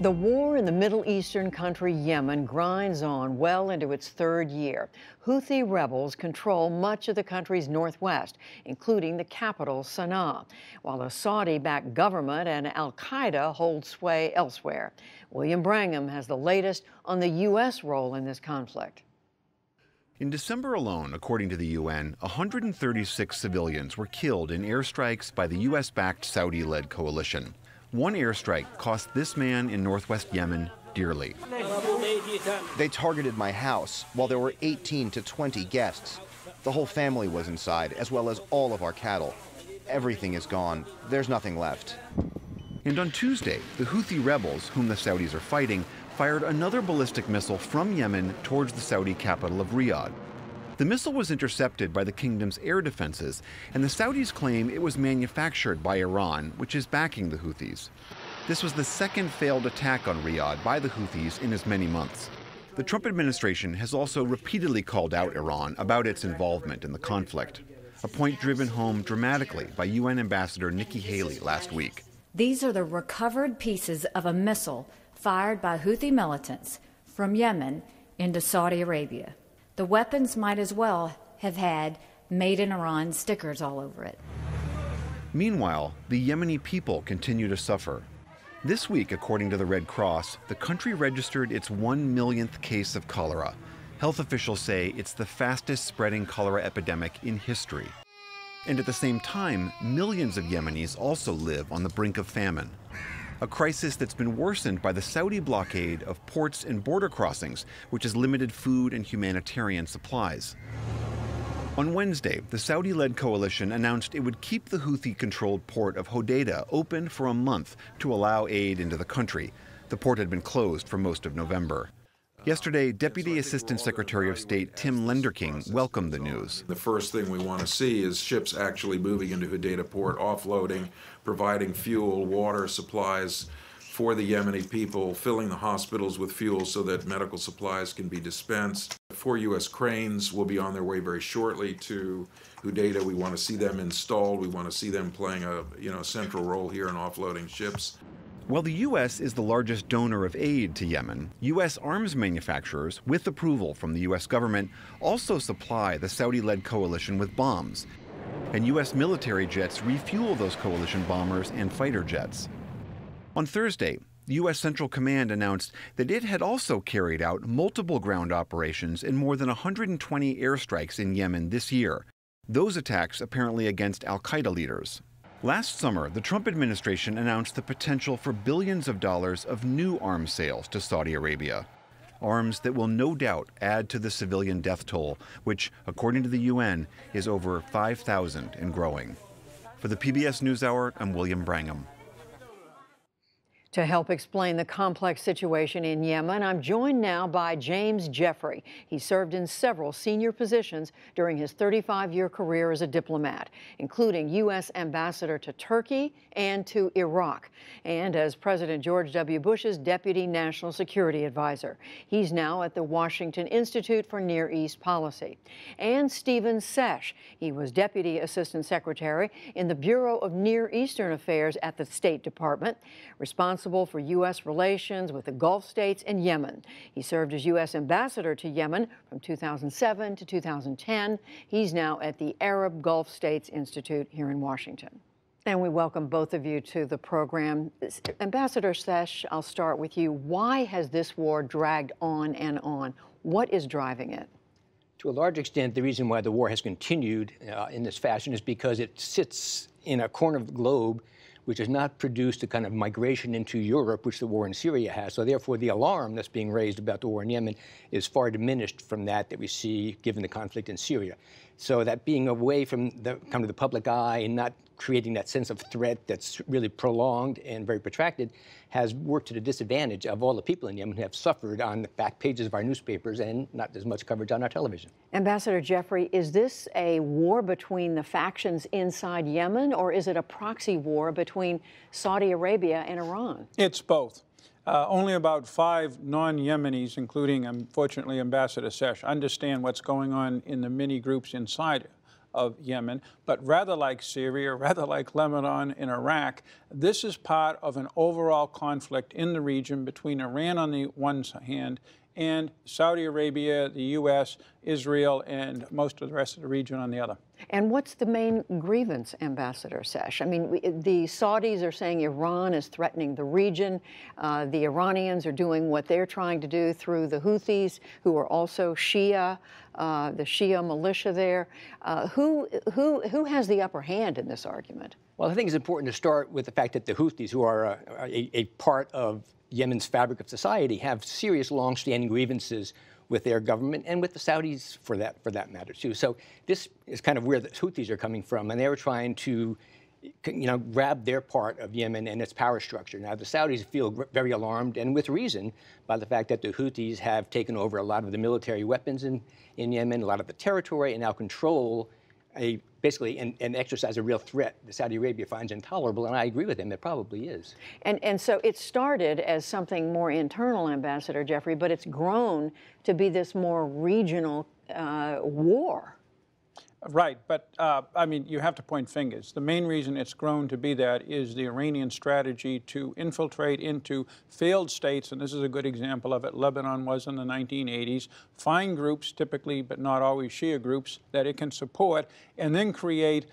The war in the Middle Eastern country Yemen grinds on well into its third year. Houthi rebels control much of the country's northwest, including the capital, Sana'a, while a Saudi-backed government and al-Qaeda hold sway elsewhere. William Brangham has the latest on the U.S. role in this conflict. In December alone, according to the UN, 136 civilians were killed in airstrikes by the U.S.-backed Saudi-led coalition. One airstrike cost this man in northwest Yemen dearly. They targeted my house while there were 18 to 20 guests. The whole family was inside, as well as all of our cattle. Everything is gone. There's nothing left. And on Tuesday, the Houthi rebels, whom the Saudis are fighting, fired another ballistic missile from Yemen towards the Saudi capital of Riyadh. The missile was intercepted by the kingdom's air defenses, and the Saudis claim it was manufactured by Iran, which is backing the Houthis. This was the second failed attack on Riyadh by the Houthis in as many months. The Trump administration has also repeatedly called out Iran about its involvement in the conflict, a point driven home dramatically by UN Ambassador Nikki Haley last week. These are the recovered pieces of a missile fired by Houthi militants from Yemen into Saudi Arabia. The weapons might as well have had "Made in Iran" stickers all over it. Meanwhile, the Yemeni people continue to suffer. This week, according to the Red Cross, the country registered its 1 millionth case of cholera. Health officials say it's the fastest spreading cholera epidemic in history. And at the same time, millions of Yemenis also live on the brink of famine. A crisis that's been worsened by the Saudi blockade of ports and border crossings, which has limited food and humanitarian supplies. On Wednesday, the Saudi-led coalition announced it would keep the Houthi-controlled port of Hodeidah open for a month to allow aid into the country. The port had been closed for most of November. Yesterday, Deputy Assistant Secretary of State Tim Lenderking welcomed the news. The first thing we want to see is ships actually moving into Hodeidah port, offloading, providing fuel, water, supplies for the Yemeni people, filling the hospitals with fuel so that medical supplies can be dispensed. 4 U.S. cranes will be on their way very shortly to Hodeidah. We want to see them installed. We want to see them playing a central role here in offloading ships. While the U.S. is the largest donor of aid to Yemen, U.S. arms manufacturers, with approval from the U.S. government, also supply the Saudi-led coalition with bombs. And U.S. military jets refuel those coalition bombers and fighter jets. On Thursday, the U.S. Central Command announced that it had also carried out multiple ground operations in more than 120 airstrikes in Yemen this year. Those attacks apparently against al-Qaeda leaders. Last summer, the Trump administration announced the potential for billions of dollars of new arms sales to Saudi Arabia. Arms that will no doubt add to the civilian death toll, which, according to the UN, is over 5,000 and growing. For the PBS NewsHour, I'm William Brangham. To help explain the complex situation in Yemen, I'm joined now by James Jeffrey. He served in several senior positions during his 35-year career as a diplomat, including U.S. Ambassador to Turkey and to Iraq, and as President George W. Bush's Deputy National Security Advisor. He's now at the Washington Institute for Near East Policy. And Stephen Sesh. He was Deputy Assistant Secretary in the Bureau of Near Eastern Affairs at the State Department, responsible for U.S. relations with the Gulf states and Yemen. He served as U.S. Ambassador to Yemen from 2007 to 2010. He's now at the Arab Gulf States Institute here in Washington. And we welcome both of you to the program. Ambassador Sesh, I'll start with you. Why has this war dragged on and on? What is driving it? To a large extent, the reason why the war has continued in this fashion is because it sits in a corner of the globe which has not produced the kind of migration into Europe which the war in Syria has. So therefore, the alarm that's being raised about the war in Yemen is far diminished from that we see given the conflict in Syria. So that being away from the kind of the public eye and not creating that sense of threat that's really prolonged and very protracted has worked to the disadvantage of all the people in Yemen who have suffered on the back pages of our newspapers and not as much coverage on our television. Ambassador Jeffrey, is this a war between the factions inside Yemen, or is it a proxy war between Saudi Arabia and Iran? It's both. Only about 5 non-Yemenis, including, unfortunately, Ambassador Sesh, understand what's going on in the many groups inside of Yemen, but rather like Syria, rather like Lebanon and Iraq. This is part of an overall conflict in the region between Iran on the one hand and Saudi Arabia, the U.S., Israel, and most of the rest of the region on the other. And what's the main grievance, Ambassador Sesh? I mean, the Saudis are saying Iran is threatening the region. The Iranians are doing what they're trying to do through the Houthis, who are also Shia, the Shia militia there. Who has the upper hand in this argument? Well, I think it's important to start with the fact that the Houthis, who are a part of Yemen's fabric of society, have serious long-standing grievances with their government and with the Saudis for that matter too. So this is kind of where the Houthis are coming from, and they were trying to, grab their part of Yemen and its power structure. Now the Saudis feel very alarmed, and with reason, by the fact that the Houthis have taken over a lot of the military weapons in Yemen, a lot of the territory, and now control basically and exercise a real threat that Saudi Arabia finds intolerable, and I agree with him, it probably is. And so it started as something more internal, Ambassador Jeffrey, but it's grown to be this more regional war. Right, but I mean, you have to point fingers. The main reason it's grown to be that is the Iranian strategy to infiltrate into failed states, and this is a good example of it. Lebanon was in the 1980s. Find groups, typically but not always Shia groups, that it can support, and then create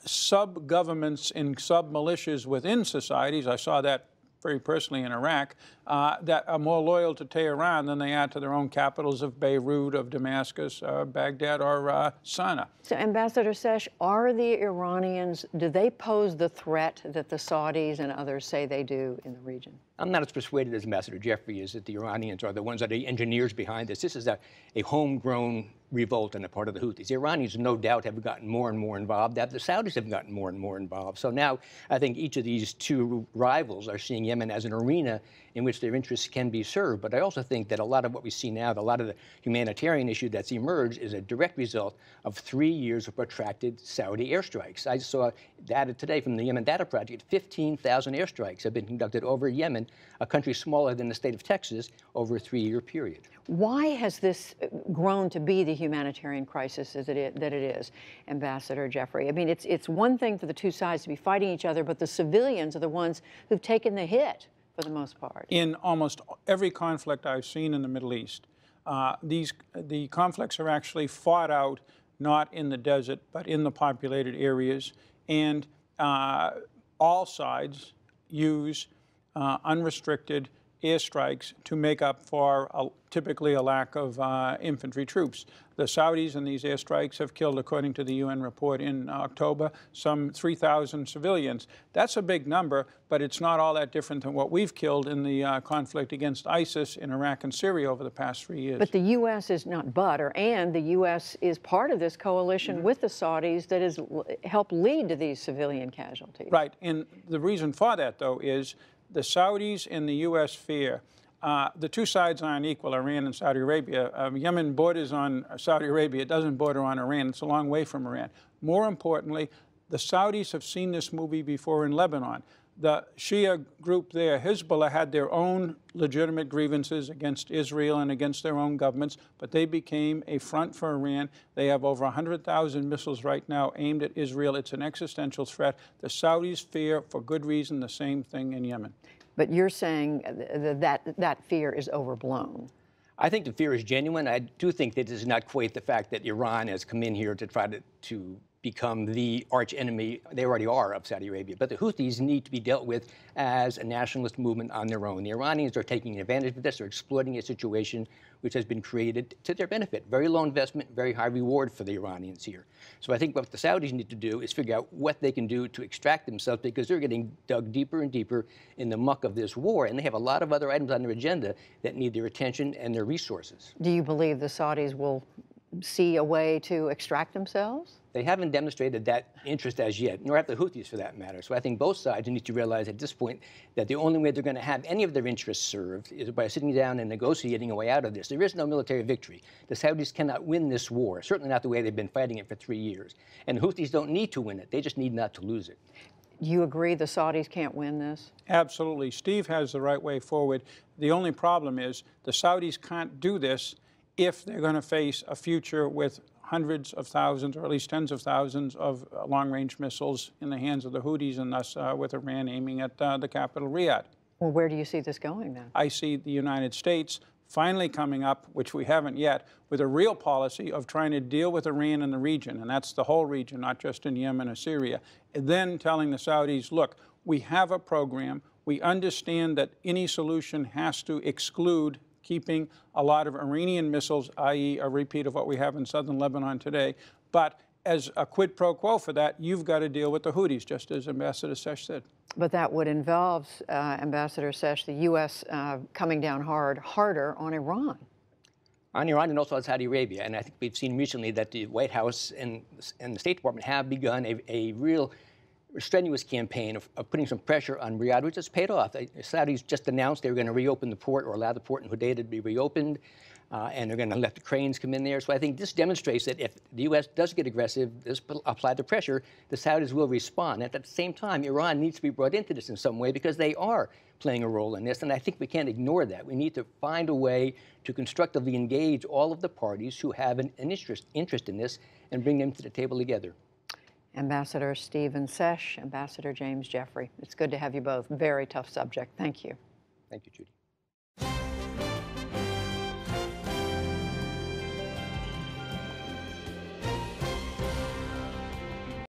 sub-governments and sub-militias within societies. I saw that very personally in Iraq, that are more loyal to Tehran than they are to their own capitals of Beirut, of Damascus, Baghdad, or Sana'a. So, Ambassador Sesh, are the Iranians, do they pose the threat that the Saudis and others say they do in the region? I'm not as persuaded as Ambassador Jeffrey is that the Iranians are the ones that are the engineers behind this. This is a homegrown revolt on the part of the Houthis. The Iranians, no doubt, have gotten more and more involved. The Saudis have gotten more and more involved. So now I think each of these two rivals are seeing Yemen as an arena in which their interests can be served. But I also think that a lot of what we see now, a lot of the humanitarian issue that's emerged, is a direct result of 3 years of protracted Saudi airstrikes. I saw data today from the Yemen Data Project. 15,000 airstrikes have been conducted over Yemen, a country smaller than the state of Texas, over a 3-year period. Why has this grown to be the humanitarian crisis that it is, Ambassador Jeffrey? I mean, it's one thing for the two sides to be fighting each other, but the civilians are the ones who've taken the hit for the most part. In almost every conflict I've seen in the Middle East, the conflicts are actually fought out not in the desert, but in the populated areas, and all sides use unrestricted airstrikes to make up for typically a lack of infantry troops. The Saudis in these airstrikes have killed, according to the UN report in October, some 3,000 civilians. That's a big number, but it's not all that different than what we've killed in the conflict against ISIS in Iraq and Syria over the past 3 years. But the U.S. is not and the U.S. is part of this coalition with the Saudis that has helped lead to these civilian casualties. Right, and the reason for that, though, is the Saudis and the U.S. fear. The two sides aren't equal, Iran and Saudi Arabia. Yemen borders on Saudi Arabia. It doesn't border on Iran. It's a long way from Iran. More importantly, the Saudis have seen this movie before in Lebanon. The Shia group there, Hezbollah, had their own legitimate grievances against Israel and against their own governments, but they became a front for Iran. They have over 100,000 missiles right now aimed at Israel. It's an existential threat. The Saudis fear, for good reason, the same thing in Yemen. But you're saying that fear is overblown. I think the fear is genuine. I do think that this is not quite the fact that Iran has come in here to try to become the arch enemy. They already are of Saudi Arabia. But the Houthis need to be dealt with as a nationalist movement on their own. The Iranians are taking advantage of this. They're exploiting a situation which has been created to their benefit. Very low investment, very high reward for the Iranians here. So I think what the Saudis need to do is figure out what they can do to extract themselves, because they're getting dug deeper and deeper in the muck of this war. And they have a lot of other items on their agenda that need their attention and their resources. Do you believe the Saudis will see a way to extract themselves? They haven't demonstrated that interest as yet, nor have the Houthis for that matter. So I think both sides need to realize at this point that the only way they're going to have any of their interests served is by sitting down and negotiating a way out of this. There is no military victory. The Saudis cannot win this war, certainly not the way they've been fighting it for 3 years. And the Houthis don't need to win it. They just need not to lose it. Do you agree the Saudis can't win this? Absolutely. Steve has the right way forward. The only problem is the Saudis can't do this if they're going to face a future with hundreds of thousands, or at least tens of thousands, of long-range missiles in the hands of the Houthis, and thus with Iran aiming at the capital, Riyadh. Well, where do you see this going then? I see the United States finally coming up, which we haven't yet, with a real policy of trying to deal with Iran in the region, and that's the whole region, not just in Yemen or Syria, and then telling the Saudis, look, we have a program. We understand that any solution has to exclude keeping a lot of Iranian missiles, i.e. a repeat of what we have in southern Lebanon today. But as a quid pro quo for that, you've got to deal with the Houthis, just as Ambassador Sesh said. But that would involve, Ambassador Sesh, the U.S. Coming down harder on Iran. On Iran and also on Saudi Arabia. And I think we've seen recently that the White House and the State Department have begun a real strenuous campaign of putting some pressure on Riyadh, which has paid off. The Saudis just announced they were going to reopen the port, or allow the port in Hodeidah to be reopened, and they're going to let the cranes come in there. So I think this demonstrates that if the U.S. does get aggressive, does apply the pressure, the Saudis will respond. And at the same time, Iran needs to be brought into this in some way, because they are playing a role in this, and I think we can't ignore that. We need to find a way to constructively engage all of the parties who have an interest in this and bring them to the table together. Ambassador Stephen Sesh, Ambassador James Jeffrey. It's good to have you both. Very tough subject. Thank you. Thank you, Judy.